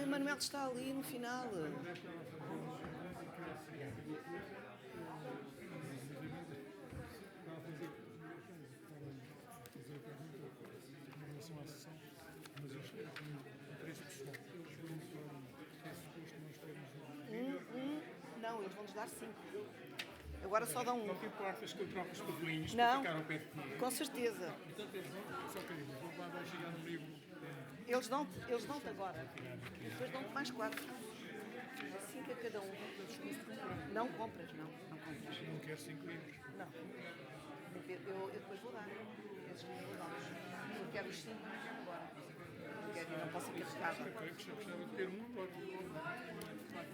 Manuel está ali no final. Não, eles vão-nos dar 5. Agora só dão 1. Não te importas que eu troque os papelinhos Não, para ficar ao pé de ti? com certeza. Então eles vão, só que vou vai chegar no livro. Eles dão-te agora. Depois dão-te mais 4. 5 a cada um. Não compras, não. Não compras. Não quero 5 livros. Não. Eu depois vou dar. Esses livros novos. Eu quero os 5 agora. Eu não posso encarregar. Eu gostava de ter um agora.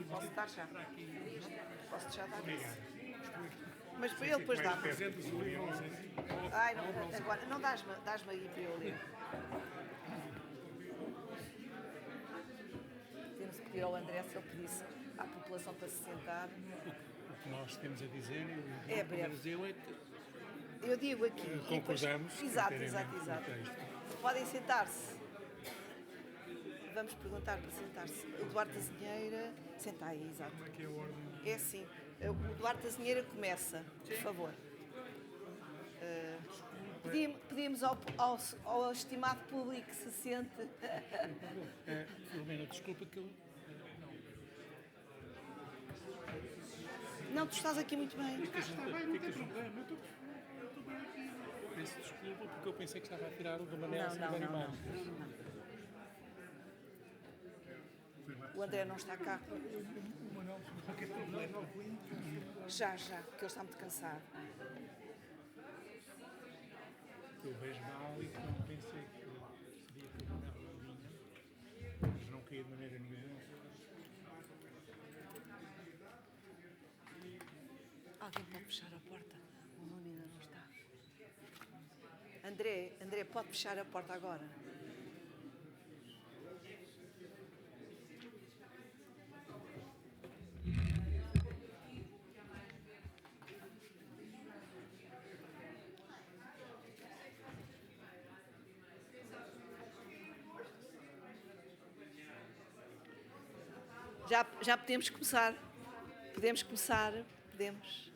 Posso dar já. Posso já dar esse. Mas Sim, ele depois dá. Apresentas o livro. Ai, não, agora, não dás-me aí para eu ler. Temos que pedir ao André se ele pedisse à população para se sentar. O que nós temos a dizer, É breve. é que Eu digo aqui. concordamos. Exato. inteiramente com o texto. Podem sentar-se. Vamos perguntar para sentar-se. O Duarte Azinheira. Senta aí, exato. Como é que é a ordem? É assim. O Duarte Azinheira começa, por favor. Pedimos ao estimado público que se sente. Filomena, desculpa que eu... Não, tu estás aqui muito bem. Está bem, não tem problema. Eu estou bem aqui. Peço desculpa porque eu pensei que estava a tirar o do Manel sem dar imagem. O André não está cá. O Manel não quer problema. Já, porque ele está muito cansado. Eu vejo mal e que não pensei que seria que o Manel não vinha, mas não caía de maneira nenhuma. Alguém pode fechar a porta? O Nuno ainda não está. André, pode fechar a porta agora? Já podemos começar. Podemos começar. Podemos.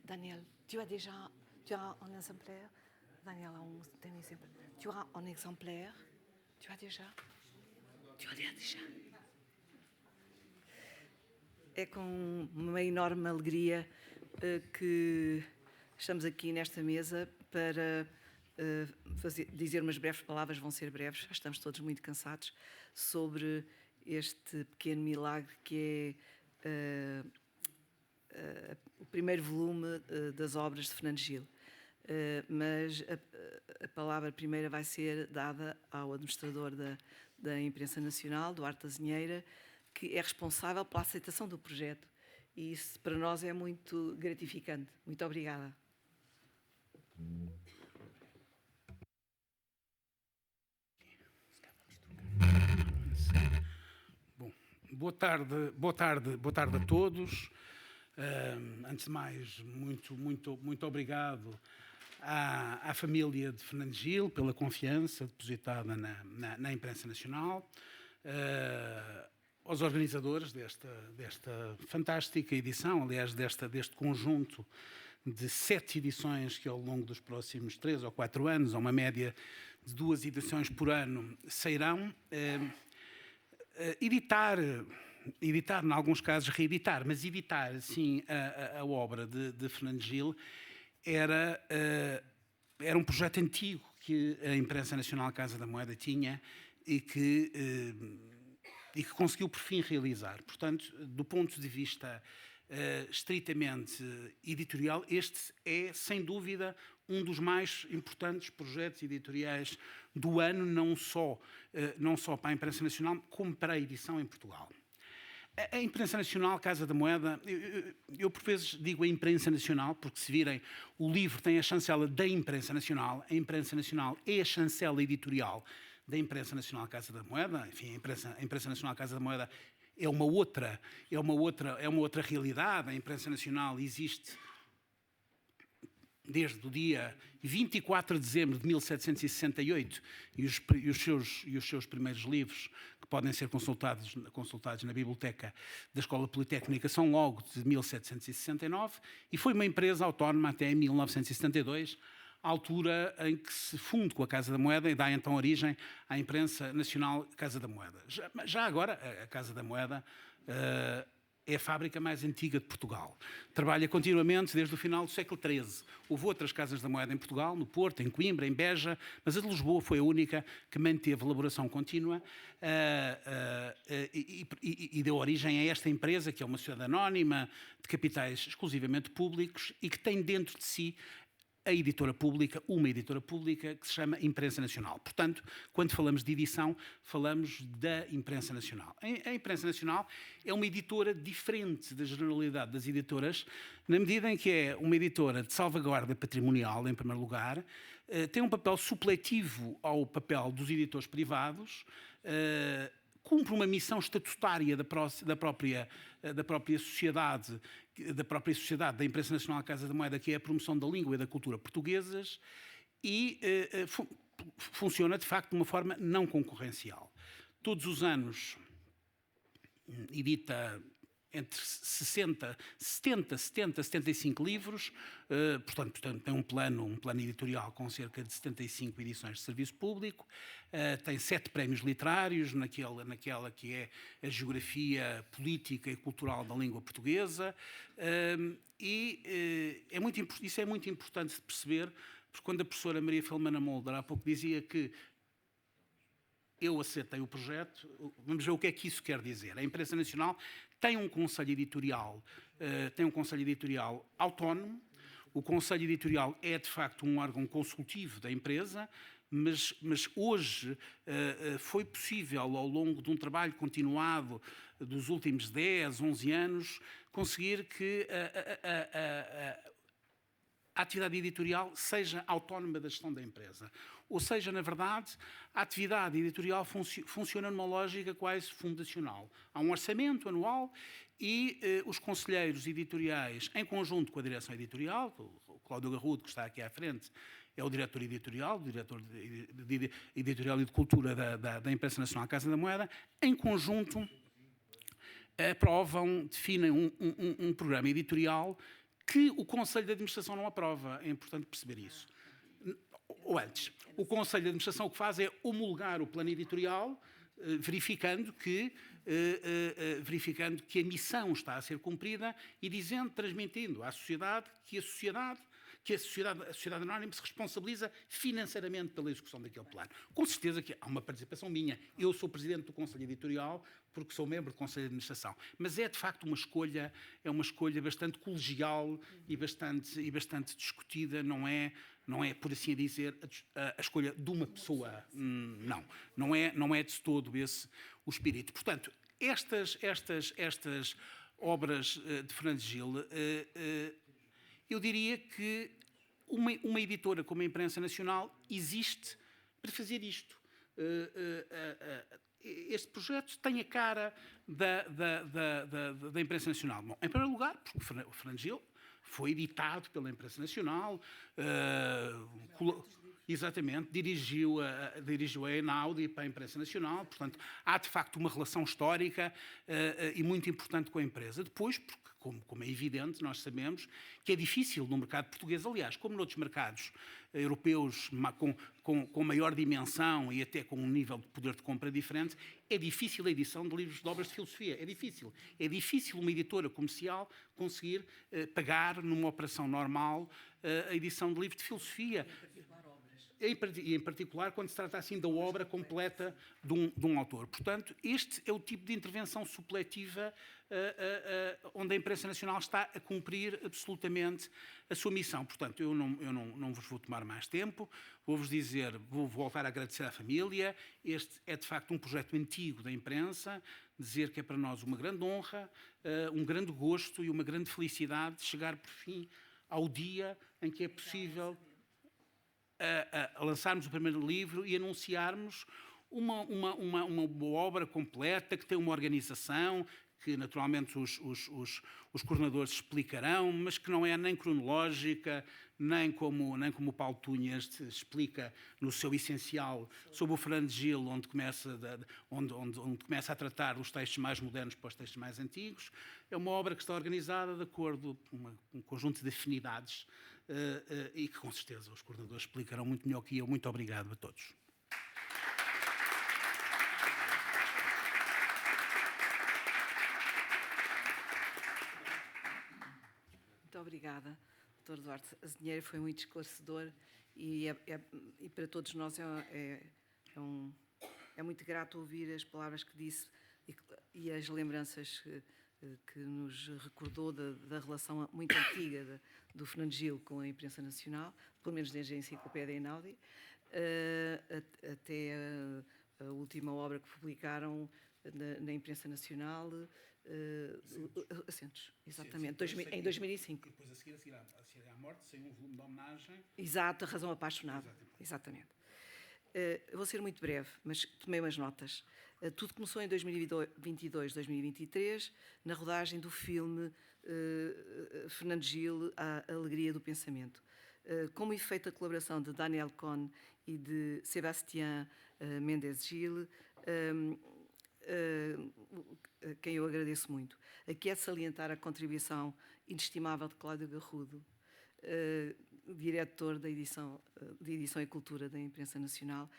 Daniel, tu as un exemplaire. Daniel, tem um exemplar. Tu as un exemplaire. Tu as déjà. É com uma enorme alegria que estamos aqui nesta mesa para dizer umas breves palavras, vão ser breves, já estamos todos muito cansados, sobre este pequeno milagre que é o primeiro volume das obras de Fernando Gil. Mas a palavra primeira vai ser dada ao administrador da Imprensa Nacional, Duarte Azinheira, que é responsável pela aceitação do projeto. E isso para nós é muito gratificante. Muito obrigada. Bom, boa tarde a todos. Antes de mais, muito obrigado à família de Fernando Gil pela confiança depositada na Imprensa Nacional, aos organizadores desta fantástica edição, aliás, deste conjunto de 7 edições que ao longo dos próximos 3 ou 4 anos, a uma média de 2 edições por ano, sairão. Editar, em alguns casos reeditar, mas editar, sim, a obra de Fernando Gil era um projeto antigo que a Imprensa Nacional Casa da Moeda tinha e que conseguiu por fim realizar. Portanto, do ponto de vista estritamente editorial, este é, sem dúvida, um dos mais importantes projetos editoriais do ano, não só para a Imprensa Nacional, como para a edição em Portugal. A imprensa nacional, Casa da Moeda, eu por vezes digo a imprensa nacional, porque se virem, o livro tem a chancela da imprensa nacional, a imprensa nacional é a chancela editorial da imprensa nacional Casa da Moeda, enfim, a imprensa nacional Casa da Moeda é uma outra realidade. A imprensa nacional existe desde o dia 24 de dezembro de 1768 e os seus primeiros livros, que podem ser consultados na biblioteca da Escola Politécnica, são logo de 1769, e foi uma empresa autónoma até 1972, a altura em que se funde com a Casa da Moeda e dá então origem à imprensa nacional Casa da Moeda. Já agora, a Casa da Moeda é a fábrica mais antiga de Portugal. Trabalha continuamente desde o final do século XIII. Houve outras casas da moeda em Portugal, no Porto, em Coimbra, em Beja, mas a de Lisboa foi a única que manteve elaboração contínua e deu origem a esta empresa, que é uma sociedade anónima, de capitais exclusivamente públicos e que tem dentro de si a editora pública, uma editora pública que se chama Imprensa Nacional. Portanto, quando falamos de edição, falamos da Imprensa Nacional. A Imprensa Nacional é uma editora diferente da generalidade das editoras, na medida em que é uma editora de salvaguarda patrimonial, em primeiro lugar, tem um papel supletivo ao papel dos editores privados, cumpre uma missão estatutária da própria sociedade, da Imprensa Nacional Casa da Moeda, que é a promoção da língua e da cultura portuguesas, e funciona, de facto, de uma forma não concorrencial. Todos os anos edita entre 70, 75 livros, portanto tem um plano editorial com cerca de 75 edições de serviço público, tem 7 prémios literários naquela que é a geografia política e cultural da língua portuguesa, e isso é muito importante de perceber, porque quando a professora Maria Filomena Molder há pouco dizia que eu aceitei o projeto, vamos ver o que é que isso quer dizer. A Imprensa Nacional tem um conselho editorial, autónomo. O conselho editorial é, de facto, um órgão consultivo da empresa, mas hoje foi possível, ao longo de um trabalho continuado dos últimos 10, 11 anos, conseguir que a atividade editorial seja autónoma da gestão da empresa. Ou seja, na verdade, a atividade editorial funciona numa lógica quase fundacional. Há um orçamento anual e os conselheiros editoriais, em conjunto com a direção editorial, o Cláudio Garrudo, que está aqui à frente, é o diretor editorial e de cultura da Imprensa Nacional Casa da Moeda, em conjunto definem um programa editorial que o Conselho de Administração não aprova. É importante perceber isso. Ou antes, o Conselho de Administração o que faz é homologar o plano editorial, verificando que a missão está a ser cumprida e transmitindo à sociedade que a sociedade anónima se responsabiliza financeiramente pela execução daquele plano. Com certeza que há uma participação minha. Eu sou presidente do Conselho Editorial porque sou membro do Conselho de Administração. Mas é, de facto, uma escolha bastante colegial e bastante discutida. Não é, por assim dizer, a escolha de uma pessoa. Não é de todo esse o espírito. Portanto, estas obras de Fernando Gil, eu diria que uma editora como a Imprensa Nacional existe para fazer isto. Este projeto tem a cara da Imprensa Nacional. Bom, em primeiro lugar, porque o Fernando Gil foi editado pela Imprensa Nacional, exatamente, dirigiu a Einaudi para a Imprensa Nacional, portanto, há de facto uma relação histórica e muito importante com a empresa. Depois, porque, como é evidente, nós sabemos que é difícil no mercado português, aliás, como noutros mercados europeus com maior dimensão e até com um nível de poder de compra diferente, é difícil a edição de livros de obras de filosofia. É difícil. É difícil uma editora comercial conseguir pagar numa operação normal a edição de livros de filosofia. e em particular quando se trata assim da obra completa de um autor. Portanto, este é o tipo de intervenção supletiva onde a imprensa nacional está a cumprir absolutamente a sua missão. Portanto, eu não vos vou tomar mais tempo, vou-vos dizer, vou voltar a agradecer à família. Este é, de facto, um projeto antigo da imprensa, dizer que é para nós uma grande honra, um grande gosto e uma grande felicidade de chegar, por fim, ao dia em que é possível a lançarmos o primeiro livro e anunciarmos uma obra completa que tem uma organização que naturalmente os coordenadores explicarão, mas que não é nem cronológica, nem como o Paulo Tunhas explica no seu essencial sobre o Fernando Gil, onde começa a tratar dos textos mais modernos para os textos mais antigos. É uma obra que está organizada de acordo com um conjunto de afinidades e que, com certeza, os coordenadores explicarão muito melhor que eu. Muito obrigado a todos. Muito obrigada, Dr. Duarte Azinheira, foi muito esclarecedor e para todos nós é muito grato ouvir as palavras que disse e as lembranças que nos recordou da relação muito antiga do Fernando Gil com a imprensa nacional, pelo menos desde a Enciclopédia Einaudi, até a última obra que publicaram na imprensa nacional, Assentos, exatamente, em 2005. E depois a seguir à morte, sem um volume de homenagem. Exato, A Razão Apaixonada. Exatamente. Eu vou ser muito breve, mas tomei umas notas. Tudo começou em 2022, 2023, na rodagem do filme Fernando Gil, A Alegria do Pensamento. Como efeito da colaboração de Daniel Cohn e de Sébastien Mendes Gil, quem eu agradeço muito. Aqui é de salientar a contribuição inestimável de Cláudio Garrudo, diretor de Edição e Cultura da Imprensa Nacional,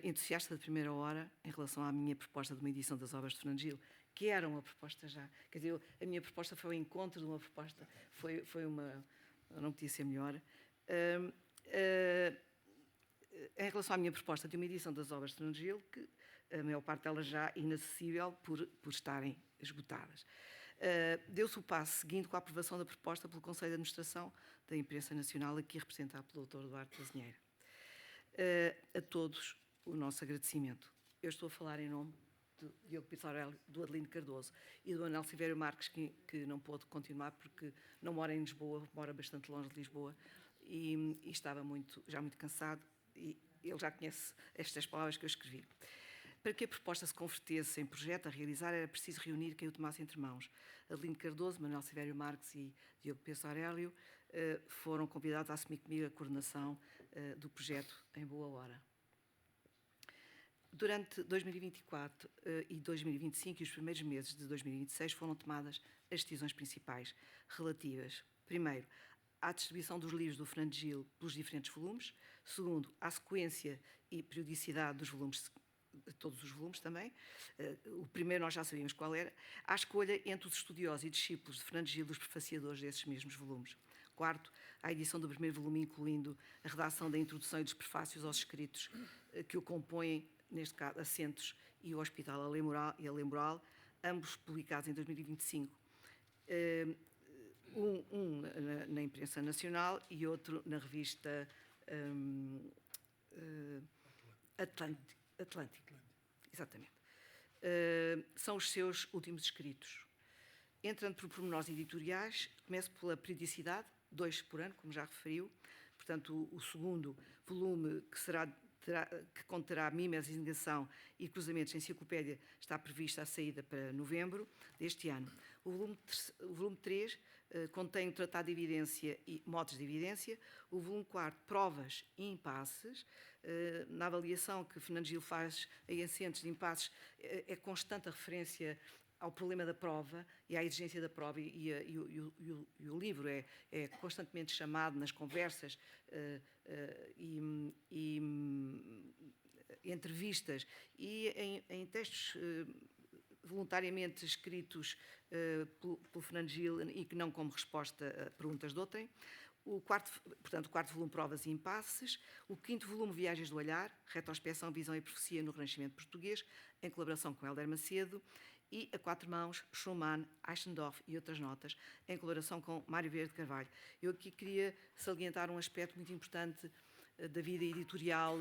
entusiasta da primeira hora em relação à minha proposta de uma edição das obras de Fernando Gil, que era uma proposta já. Quer dizer, a minha proposta foi o encontro de uma proposta, foi uma... não podia ser melhor. Em relação à minha proposta de uma edição das obras de Fernando Gil, que a maior parte delas já inacessível por estarem esgotadas. Deu-se o passo seguinte com a aprovação da proposta pelo Conselho de Administração da Imprensa Nacional, aqui representado pelo Dr. Duarte Azinheira. A todos o nosso agradecimento. Eu estou a falar em nome do Diogo Pires Aurélio, do Adelino Cardoso e do Anel Silvério Marques, que não pôde continuar porque não mora em Lisboa, mora bastante longe de Lisboa e estava já muito cansado e ele já conhece estas palavras que eu escrevi. Para que a proposta se convertesse em projeto a realizar, era preciso reunir quem o tomasse entre mãos. Adelino Cardoso, Manuel Silvério Marques e Diogo Pires Aurélio foram convidados a assumir comigo a coordenação do projeto em boa hora. Durante 2024 e 2025 e os primeiros meses de 2026 foram tomadas as decisões principais relativas, primeiro, à distribuição dos livros do Fernando Gil pelos diferentes volumes, segundo, à sequência e periodicidade dos volumes, todos os volumes também. O primeiro nós já sabíamos qual era. À escolha entre os estudiosos e discípulos de Fernando Gil e os prefaciadores desses mesmos volumes. Quarto, à edição do primeiro volume, incluindo a redação da introdução e dos prefácios aos escritos que o compõem, neste caso, Assentos e o Hospital Alemboral, ambos publicados em 2025. Um na imprensa nacional e outro na revista Atlântico. Exatamente. São os seus últimos escritos. Entrando por pormenores editoriais, começo pela periodicidade, 2 por ano, como já referiu. Portanto, o segundo volume, que conterá mimes, indagação e cruzamentos em enciclopédia, está prevista a saída para novembro deste ano. O volume 3 contém o Tratado de Evidência e Modos de Evidência. O volume 4, Provas e Impasses. Na avaliação que Fernando Gil faz em Assentos de Impasses, é constante a referência ao problema da prova e à exigência da prova, e o livro é constantemente chamado nas conversas e entrevistas e em textos voluntariamente escritos pelo Fernando Gil e que não como resposta a perguntas de outrem. O quarto volume, Provas e Impasses. O quinto volume, Viagens do Olhar, Retrospeção, Visão e Profecia no Renascimento Português, em colaboração com Hélder Macedo. E a quatro mãos, Schumann, Eichendorff e outras notas, em colaboração com Mário Vieira de Carvalho. Eu aqui queria salientar um aspecto muito importante da vida editorial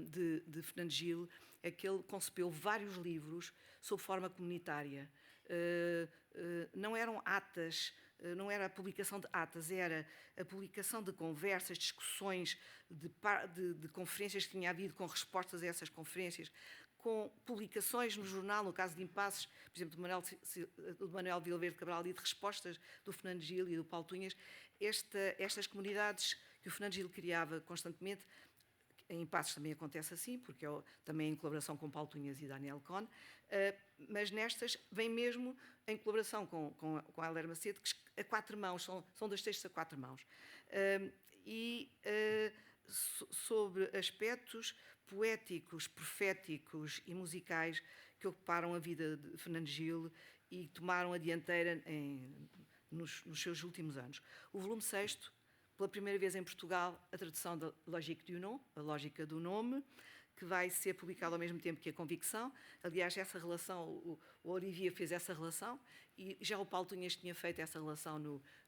de Fernando Gil, é que ele concebeu vários livros sob forma comunitária. Não eram atas, não era a publicação de atas, era a publicação de conversas, discussões, de conferências que tinha havido com respostas a essas conferências, com publicações no jornal, no caso de Impasses, por exemplo, do Manuel Vila Verde Cabral e de respostas do Fernando Gil e do Paulo Tunhas. Estas comunidades que o Fernando Gil criava constantemente, em Impasses também acontece assim, porque é também em colaboração com Paulo Tunhas e Daniel Cohn, mas nestas vem mesmo em colaboração com Hélder Macedo, que a quatro mãos, são 2 textos a 4 mãos. Sobre aspectos poéticos, proféticos e musicais que ocuparam a vida de Fernando Gil e tomaram a dianteira nos seus últimos anos. O volume 6º, pela primeira vez em Portugal, a tradução da Logique du Nom, a Lógica do Nome, que vai ser publicado ao mesmo tempo que a Convicção. Aliás, essa relação, o Olivier fez essa relação e já o Paulo Tunhas tinha feito essa relação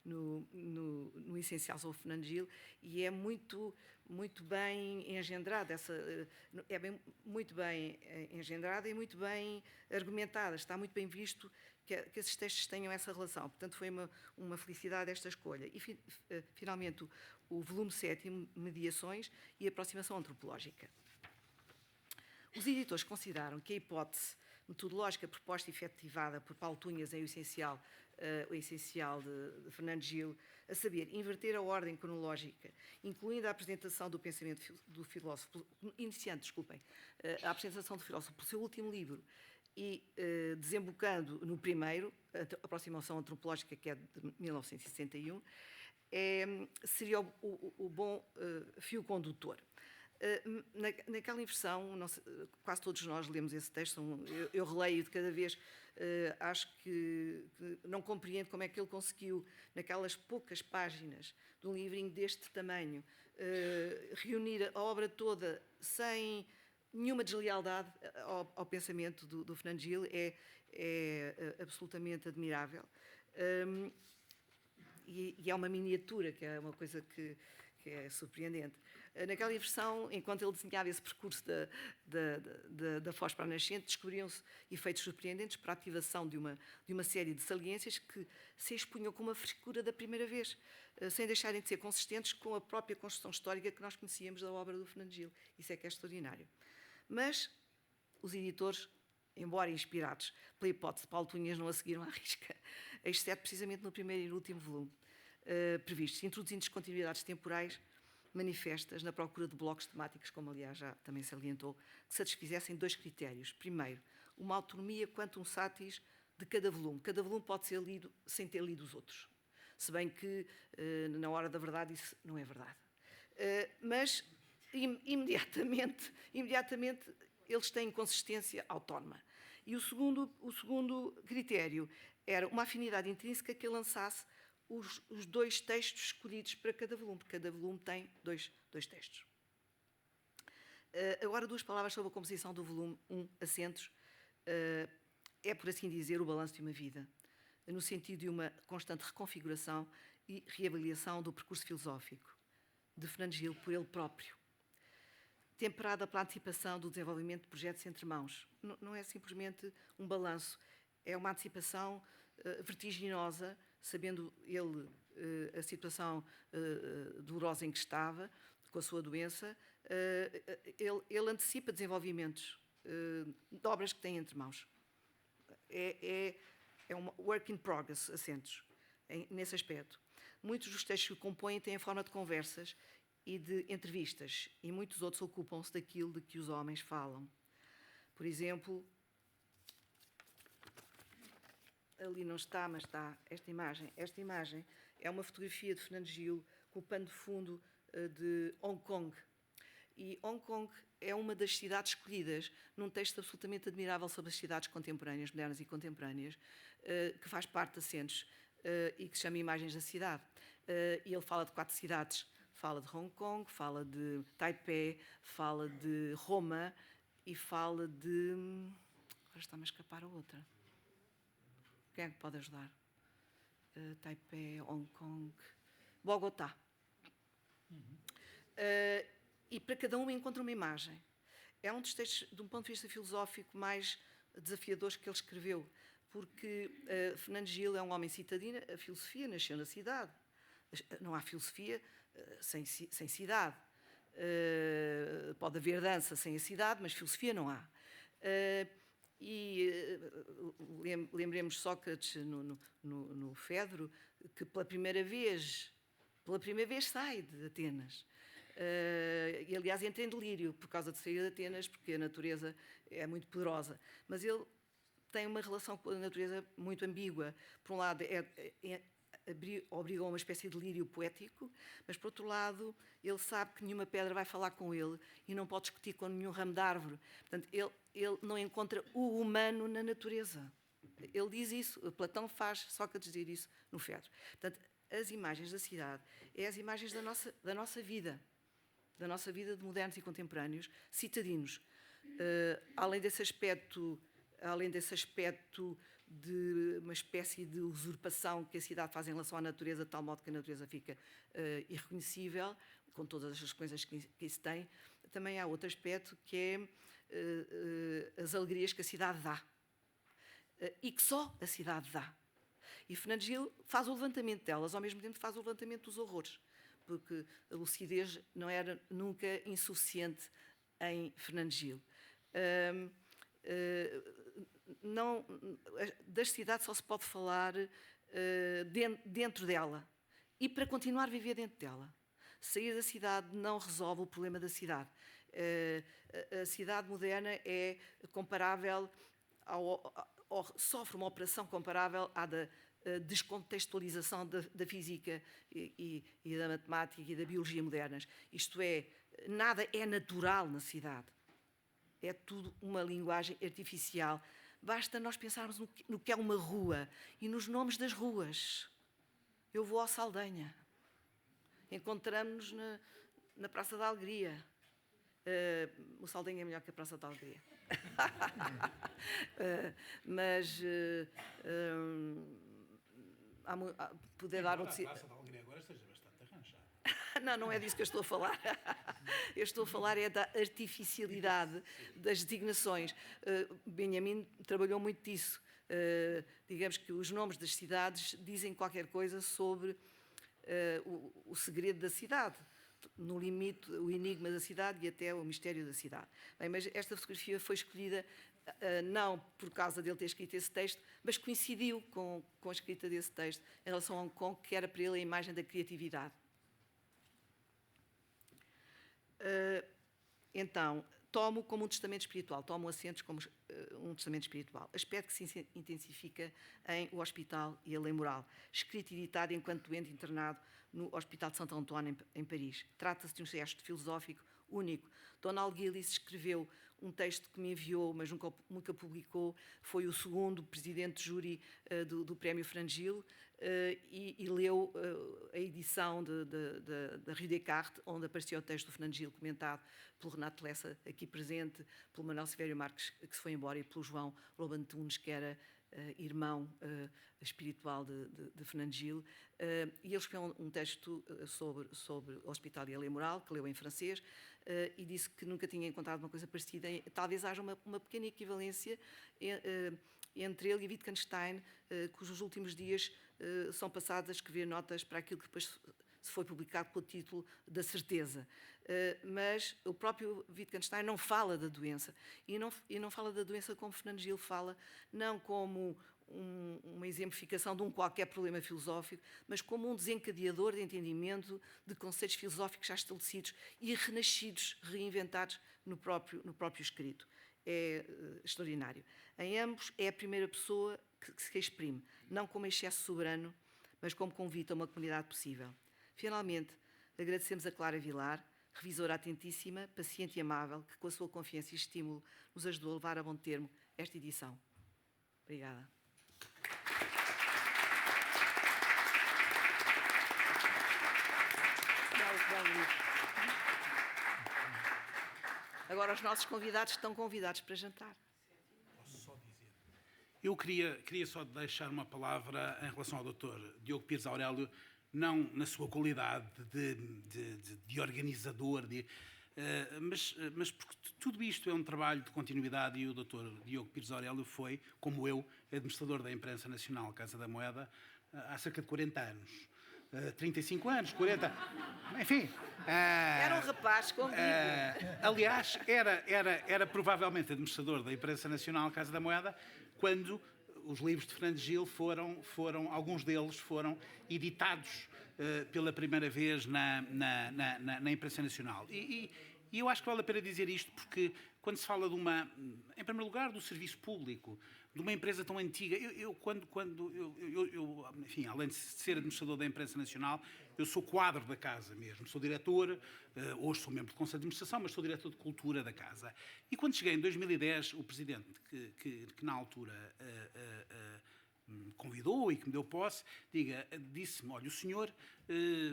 no Essencial sobre Fernando Gil, e é muito bem engendrada, muito bem engendrada e muito bem argumentada. Está muito bem visto que esses textos tenham essa relação. Portanto, foi uma felicidade esta escolha. E, finalmente, o volume 7º, Mediações e Aproximação Antropológica. Os editores consideram que a hipótese metodológica proposta e efetivada por Paulo Tunhas em O Essencial de Fernando Gil, a saber, inverter a ordem cronológica, incluindo a apresentação do pensamento do filósofo, a apresentação do filósofo pelo seu último livro e desembocando no primeiro, a Aproximação Antropológica, que é de 1961, seria o bom fio condutor. Naquela inversão, quase todos nós lemos esse texto, eu releio de cada vez, acho que não compreendo como é que ele conseguiu, naquelas poucas páginas de um livrinho deste tamanho, reunir a obra toda sem nenhuma deslealdade ao pensamento do Fernando Gil. É absolutamente admirável. E é uma miniatura, que é uma coisa que é surpreendente. Naquela versão, enquanto ele desenhava esse percurso da Foz para a Nascente, descobriam-se efeitos surpreendentes para a ativação de uma série de saliências que se expunham com uma frescura da primeira vez, sem deixarem de ser consistentes com a própria construção histórica que nós conhecíamos da obra do Fernando Gil. Isso é que é extraordinário. Mas os editores, embora inspirados pela hipótese de Paulo Tunhas, não a seguiram à risca, exceto precisamente no primeiro e no último volume previstos, introduzindo descontinuidades temporais manifestas na procura de blocos temáticos, como aliás já também salientou, que satisfizessem 2 critérios. Primeiro, uma autonomia quantum satis de cada volume. Cada volume pode ser lido sem ter lido os outros. Se bem que, na hora da verdade, isso não é verdade. Mas, imediatamente, eles têm consistência autónoma. E o segundo critério era uma afinidade intrínseca que lançasse os 2 textos escolhidos para cada volume, porque cada volume tem dois textos. Agora, 2 palavras sobre a composição do volume 1, Assentos. É, por assim dizer, o balanço de uma vida, no sentido de uma constante reconfiguração e reavaliação do percurso filosófico de Fernando Gil por ele próprio, temperada pela antecipação do desenvolvimento de projetos entre mãos. Não é simplesmente um balanço, é uma antecipação vertiginosa, sabendo ele a situação dolorosa em que estava, com a sua doença, ele antecipa desenvolvimentos de obras que tem entre mãos. É um work in progress, Assentos, nesse aspecto. Muitos dos textos que o compõem têm a forma de conversas e de entrevistas, e muitos outros ocupam-se daquilo de que os homens falam. Por exemplo, ali não está, mas está esta imagem. Esta imagem é uma fotografia de Fernando Gil com o pano de fundo de Hong Kong. E Hong Kong é uma das cidades escolhidas num texto absolutamente admirável sobre as cidades contemporâneas, modernas e contemporâneas, que faz parte de Assentos e que se chama Imagens da Cidade. E ele fala de 4 cidades. Fala de Hong Kong, fala de Taipei, fala de Roma e fala de... Agora está-me a escapar a outra. Quem é que pode ajudar? Taipei, Hong Kong... Bogotá. E para cada um encontra uma imagem. É um dos textos, de um ponto de vista filosófico, mais desafiadores que ele escreveu, porque Fernando Gil é um homem citadino, a filosofia nasceu na cidade. Não há filosofia sem cidade. Pode haver dança sem a cidade, mas filosofia não há. Lembremos Sócrates no Fedro, que pela primeira vez sai de Atenas. E, aliás, entra em delírio por causa de sair de Atenas, porque a natureza é muito poderosa. Mas ele tem uma relação com a natureza muito ambígua. Por um lado, obriga a uma espécie de delírio poético, mas, por outro lado, ele sabe que nenhuma pedra vai falar com ele e não pode discutir com nenhum ramo de árvore. Portanto, ele não encontra o humano na natureza. Ele diz isso, Platão faz Sócrates dizer isso no Fedro. Portanto, as imagens da cidade é as imagens da nossa vida de modernos e contemporâneos, citadinos. Além desse aspecto de uma espécie de usurpação que a cidade faz em relação à natureza, de tal modo que a natureza fica irreconhecível, com todas as coisas que isso tem, também há outro aspecto que é as alegrias que a cidade dá. E que só a cidade dá. E Fernando Gil faz o levantamento delas, ao mesmo tempo faz o levantamento dos horrores, porque a lucidez não era nunca insuficiente em Fernando Gil. Das cidades só se pode falar dentro dela e para continuar a viver dentro dela. Sair da cidade não resolve o problema da cidade. A cidade moderna é comparável sofre uma operação comparável à da descontextualização da física e da matemática e da biologia modernas. Isto é, nada é natural na cidade. É tudo uma linguagem artificial. Basta nós pensarmos no que é uma rua e nos nomes das ruas. Eu vou ao Saldanha. Encontramos-nos na Praça da Alegria. O Saldanha é melhor que a Praça da Alegria. Mas poder dar outro... A Praça da Alegria agora esteja bastante arranjada. Não é disso que eu estou a falar. Eu estou a falar é da artificialidade das designações. Benjamin trabalhou muito disso. Digamos que os nomes das cidades dizem qualquer coisa sobre o segredo da cidade. No limite, o enigma da cidade e até o mistério da cidade. Bem, mas esta fotografia foi escolhida não por causa dele ter escrito esse texto, mas coincidiu com a escrita desse texto em relação a Hong Kong, que era para ele a imagem da criatividade. Então, tomo como um testamento espiritual, tomo Assentos como um testamento espiritual, aspecto que se intensifica em O Hospital e a Lei Moral, escrito e editado enquanto doente internado no Hospital de Santo António, em Paris. Trata-se de um gesto filosófico único. Donald Gillies escreveu um texto que me enviou, mas nunca publicou, foi o segundo presidente de júri do Prémio Fernando Gil, e leu a edição da Rue Descartes, onde aparecia o texto do Fernando Gil, comentado pelo Renato Lessa, aqui presente, pelo Manuel Silvério Marques, que se foi embora, e pelo João Lobo Antunes, que era irmão espiritual de Fernando Gil, e ele escreveu um texto sobre o Hospital e a Lei Moral, que leu em francês, e disse que nunca tinha encontrado uma coisa parecida. Talvez haja uma pequena equivalência entre ele e Wittgenstein, cujos últimos dias são passados a escrever notas para aquilo que depois se foi publicado pelo título da certeza. Mas o próprio Wittgenstein não fala da doença, e não fala da doença como Fernando Gil fala, não como uma exemplificação de um qualquer problema filosófico, mas como um desencadeador de entendimento de conceitos filosóficos já estabelecidos e renascidos, reinventados no próprio escrito. É extraordinário. Em ambos é a primeira pessoa que se exprime, não como excesso soberano, mas como convite a uma comunidade possível. Finalmente, agradecemos a Clara Vilar, revisora atentíssima, paciente e amável, que com a sua confiança e estímulo nos ajudou a levar a bom termo esta edição. Obrigada. Agora os nossos convidados estão convidados para jantar. Eu queria só deixar uma palavra em relação ao Dr. Diogo Pires Aurélio, não na sua qualidade de organizador, mas porque tudo isto é um trabalho de continuidade, e o Dr. Diogo Pires Aurélio foi, como eu, administrador da Imprensa Nacional Casa da Moeda há cerca de 40 anos. 35 anos, 40, enfim. Era um rapaz convivo. Aliás, era provavelmente administrador da Imprensa Nacional Casa da Moeda quando os livros de Fernando Gil alguns deles foram editados pela primeira vez na Imprensa Nacional. E eu acho que vale a pena dizer isto porque quando se fala em primeiro lugar, do serviço público, de uma empresa tão antiga, enfim, além de ser administrador da Imprensa Nacional, eu sou quadro da casa mesmo, sou diretor, hoje sou membro do Conselho de Administração, mas sou diretor de Cultura da casa. E quando cheguei em 2010, o presidente que na altura me convidou e que me deu posse, disse-me, olha, o senhor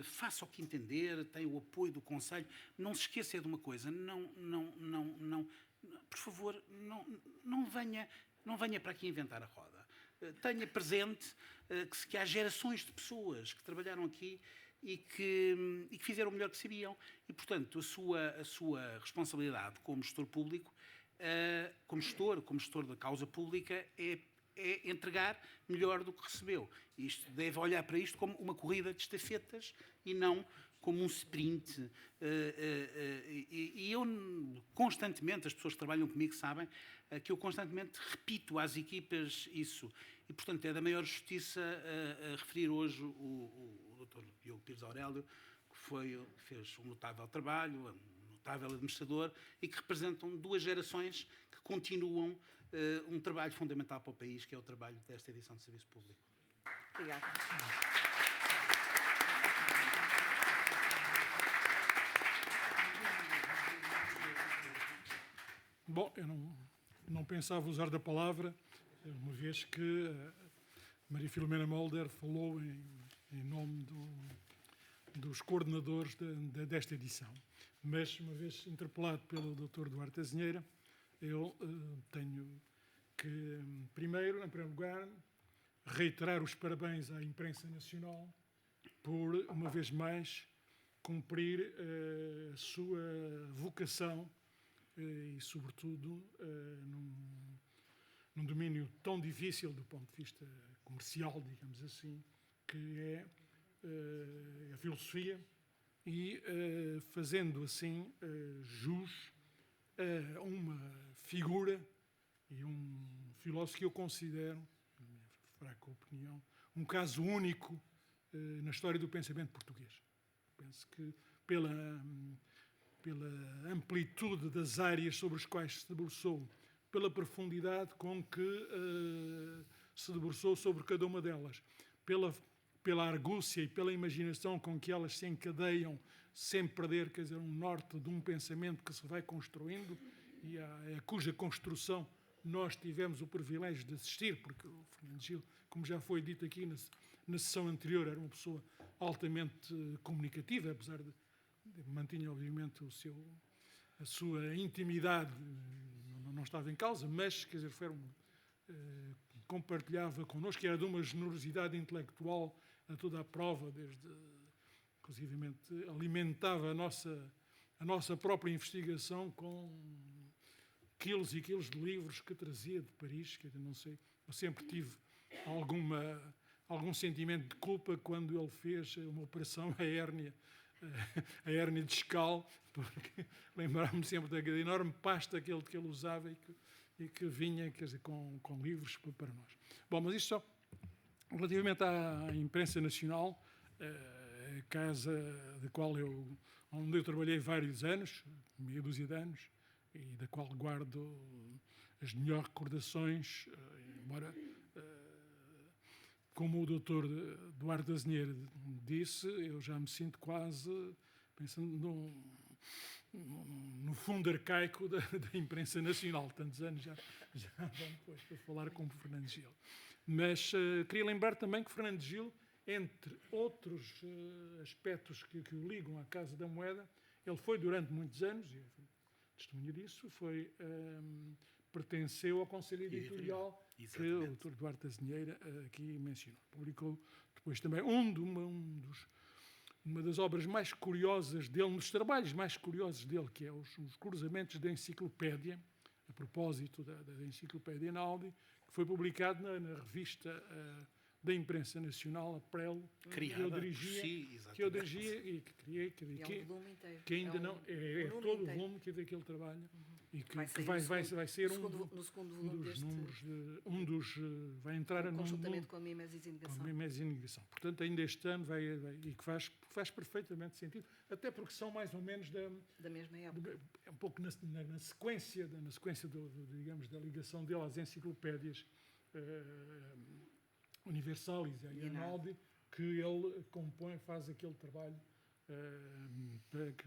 faça o que entender, tem o apoio do Conselho, não se esqueça de uma coisa, por favor, não venha para aqui inventar a roda. Tenha presente que há gerações de pessoas que trabalharam aqui e que fizeram o melhor que sabiam. E, portanto, a sua responsabilidade como gestor público, como gestor da causa pública, é entregar melhor do que recebeu. Isto deve olhar para isto como uma corrida de estafetas e não como um sprint. E eu constantemente, as pessoas que trabalham comigo sabem que eu constantemente repito às equipas isso. E, portanto, é da maior justiça referir hoje o Dr. Diogo Pires Aurélio, que fez um notável trabalho, um notável administrador, e que representam duas gerações que continuam um trabalho fundamental para o país, que é o trabalho desta edição de Serviço Público. Obrigada. Bom, eu não pensava usar da palavra, uma vez que Maria Filomena Mulder falou em nome dos coordenadores desta edição. Mas, uma vez interpelado pelo Dr. Duarte Azinheira, eu tenho que, primeiro, em primeiro lugar, reiterar os parabéns à Imprensa Nacional por, uma vez mais, cumprir a sua vocação e, sobretudo, num domínio tão difícil do ponto de vista comercial, digamos assim, que é a filosofia, e fazendo assim jus a uma figura e um filósofo que eu considero, na minha fraca opinião, um caso único na história do pensamento português. Penso que pela amplitude das áreas sobre as quais se debruçou, pela profundidade com que se debruçou sobre cada uma delas, pela argúcia e pela imaginação com que elas se encadeiam, sem perder, quer dizer, um norte de um pensamento que se vai construindo e a cuja construção nós tivemos o privilégio de assistir, porque o Fernando Gil, como já foi dito aqui na sessão anterior, era uma pessoa altamente comunicativa, apesar de mantinha, obviamente, a sua intimidade, não estava em causa, mas, quer dizer, compartilhava connosco, que era de uma generosidade intelectual a toda a prova, inclusivamente, alimentava a nossa própria investigação com quilos e quilos de livros que trazia de Paris, que eu não sei, eu sempre tive algum sentimento de culpa quando ele fez uma operação à hérnia discal, porque lembrava-me sempre da enorme pasta que ele usava e que vinha, quer dizer, com livros para nós. Bom, mas isto só relativamente à Imprensa Nacional, a casa onde eu trabalhei vários anos, meia dúzia de anos, e da qual guardo as melhores recordações, embora, como o Dr. Duarte Azinheira disse, eu já me sinto quase pensando no fundo arcaico da imprensa nacional. Tantos anos já vão depois para falar como Fernando Gil. Mas queria lembrar também que Fernando Gil, entre outros aspectos que o ligam à Casa da Moeda, ele foi durante muitos anos, e testemunho disso, pertenceu ao Conselho Editorial que o Dr. Duarte Azinheira aqui mencionou. Publicou depois também uma das obras mais curiosas dele, um dos trabalhos mais curiosos dele, que é os cruzamentos da enciclopédia, a propósito da enciclopédia Einaudi, que foi publicado na revista da imprensa nacional, a Prelo, que eu dirigia e que criei, que ainda não é todo o volume que é daquele trabalho e que vai ser vai entrar conjuntamente com a Mimesis e Indagação. Portanto, ainda este ano e que faz perfeitamente sentido, até porque são mais ou menos da mesma época. Um pouco na sequência digamos, da ligação dele às enciclopédias Universalis e a Einaudi, que ele faz aquele trabalho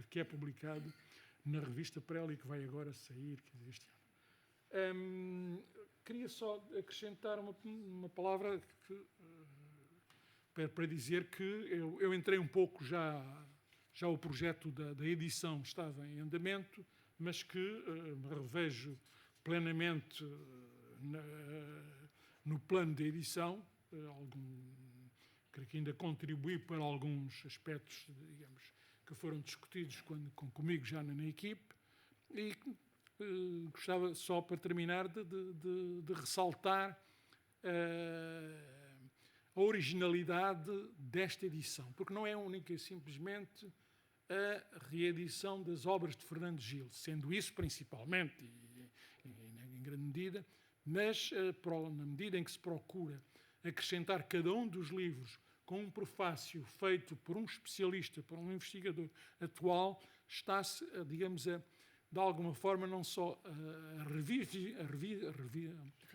que é publicado na revista Prelo e que vai agora sair este ano. Queria só acrescentar uma palavra para dizer que eu entrei um pouco já o projeto da edição estava em andamento, mas que me revejo plenamente no plano de edição, creio que ainda contribuí para alguns aspectos, digamos, que foram discutidos comigo já na equipe, e gostava só para terminar de ressaltar a originalidade desta edição, porque não é única e simplesmente a reedição das obras de Fernando Gil, sendo isso principalmente e em grande medida, mas na medida em que se procura acrescentar cada um dos livros com um prefácio feito por um especialista, por um investigador atual, está-se, digamos, de alguma forma não só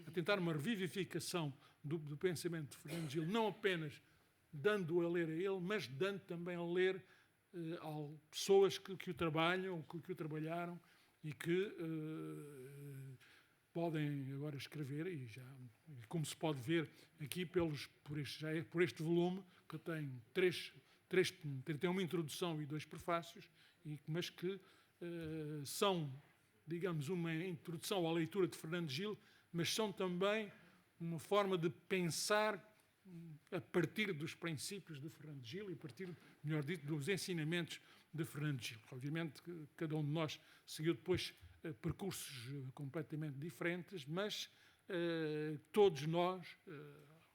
a tentar uma revivificação do pensamento de Fernando Gil, não apenas dando-o a ler a ele, mas dando também a ler a pessoas que o trabalham, que o trabalharam e que podem agora escrever, e como se pode ver aqui por este volume, que tem tem uma introdução e 2 prefácios, mas que são, digamos, uma introdução à leitura de Fernando Gil, mas são também uma forma de pensar a partir dos princípios de Fernando Gil e a partir, melhor dito, dos ensinamentos de Fernando Gil. Obviamente que cada um de nós seguiu depois percursos completamente diferentes, mas todos nós,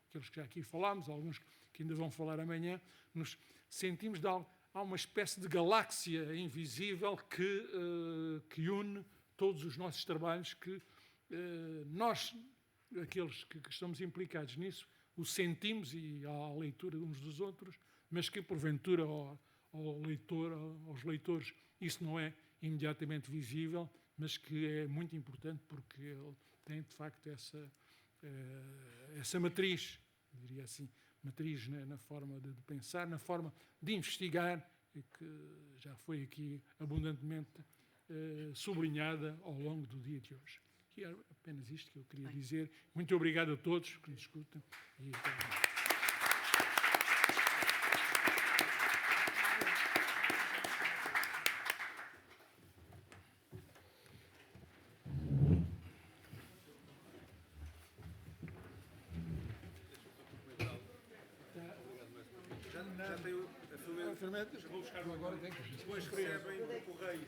aqueles que já aqui falámos, alguns que ainda vão falar amanhã, nos sentimos há uma espécie de galáxia invisível que une todos os nossos trabalhos, que nós, aqueles que estamos implicados nisso, o sentimos e à leitura uns dos outros, mas que porventura aos leitores isso não é imediatamente visível, mas que é muito importante porque ele tem, de facto, essa matriz, diria assim, matriz na forma de pensar, na forma de investigar, e que já foi aqui abundantemente sublinhada ao longo do dia de hoje. E era apenas isto que eu queria dizer. Muito obrigado a todos que nos escutam. Já tem a ferramenta? Vou buscar agora. Depois recebem o correio.